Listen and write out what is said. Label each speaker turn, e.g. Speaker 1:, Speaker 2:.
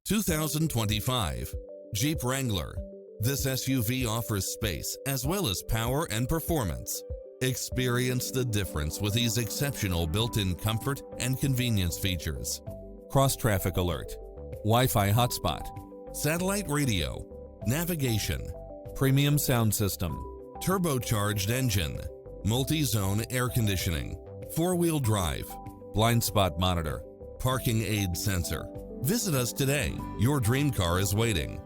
Speaker 1: 2025 Jeep Wrangler. This SUV offers space as well as power and performance. Experience the difference with these exceptional built-in comfort and convenience features. Cross-traffic alert, Wi-Fi hotspot, satellite radio, navigation, premium sound system, turbocharged engine, multi-zone air conditioning, four-wheel drive, blind spot monitor, parking aid sensor. Visit us today. Your dream car is waiting.